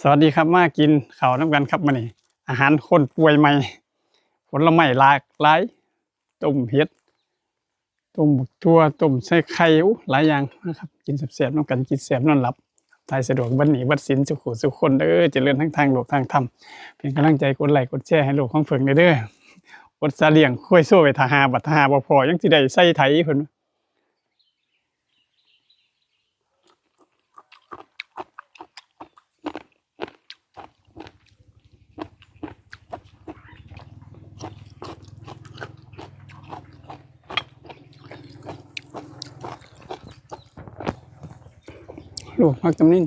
สวัสดีครับมากินข้าวนํกันครับมื้อนี้อาหารคนป่วยใหม่ผลไม้หลากหลายต้มเห็ดต้มบักถั่วต้มใส่ไข่หลายอย่างนะครับกินแซ่บๆนํกันกินแซ่บนอนหลับทายสะดวกบัดนี้บัดสินสุขสุขคนเด้อเจริญทั้งทางโลกทางธรรมเป็นกำลังใจกดไลค์กดแชร์ให้โลกของเพิ่นเด้อกดซาเลี้ยงค่อยโซ่ไปถ้าหาบัดถ้าหาบ่พอยังสิได้ใส่ไถเพิ่นลูกผักตำนิน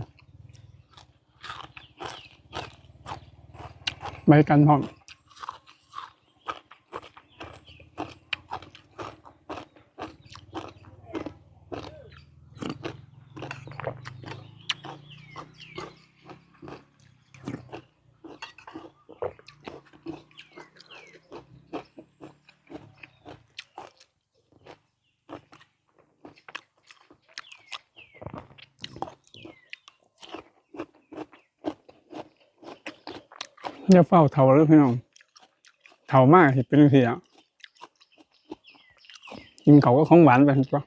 ใบกันพร้อมอย่าเฝ้าเฒ่าเด้อพี่น้องเฒ่ามากสิเป็นจังซี่อ่ะกินข้าวกับของหวานไปซั่นตั่ว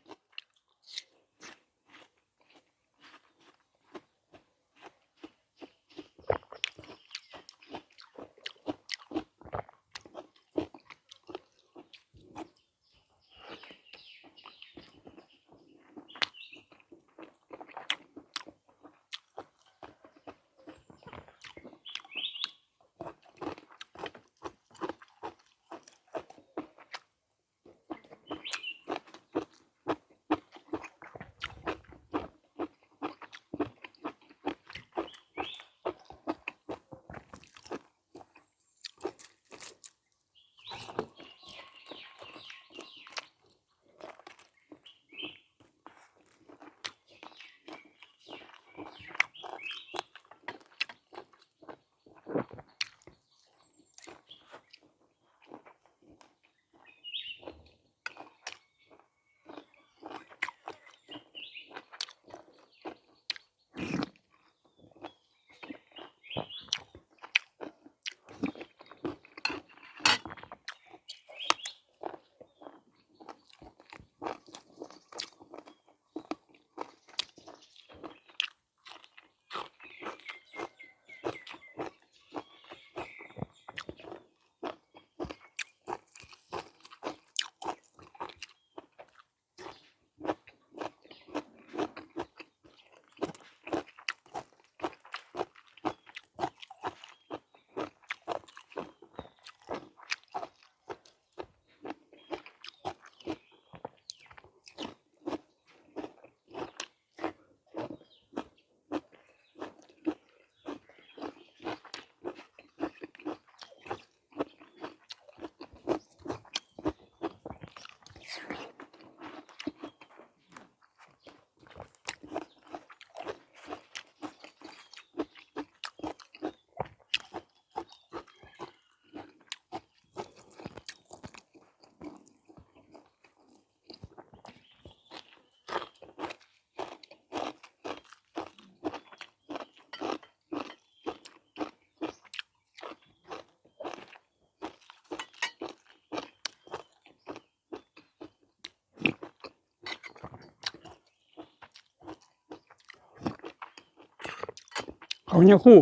เขาเนี่ยคู่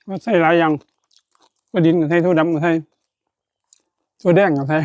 ก็ใส่หลายอย่างก็ดินก็ใส่ถั่วดำก็ใส่ถั่วแดงก็ใส่